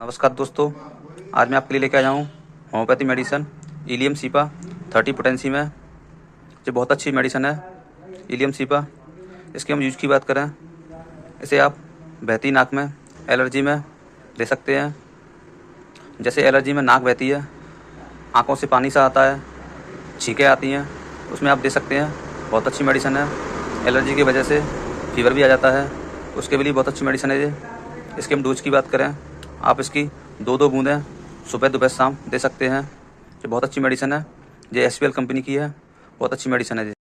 नमस्कार दोस्तों, आज मैं आपके लिए लेके आया हूँ homoeopathy medicine allium cepa 30 potency में। जो बहुत अच्छी मेडिसन है इलियम सीपा। इसके हम यूज की बात करें, इसे आप बहती नाक में एलर्जी में ले सकते हैं। जैसे एलर्जी में नाक बहती है, आंखों से पानी सा आता है, छींकें आती हैं, उसमें आप दे सकते हैं। बहुत अच्छी मेडिसन है। एलर्जी की वजह से फीवर भी आ जाता है, उसके लिए बहुत अच्छी मेडिसन है ये। इसके हम डोज की बात करें, आप इसकी 2-2 बूंदें सुबह दोपहर शाम दे सकते हैं। ये बहुत अच्छी मेडिसन है। ये एसपीएल कंपनी की है, बहुत अच्छी मेडिसन है ये।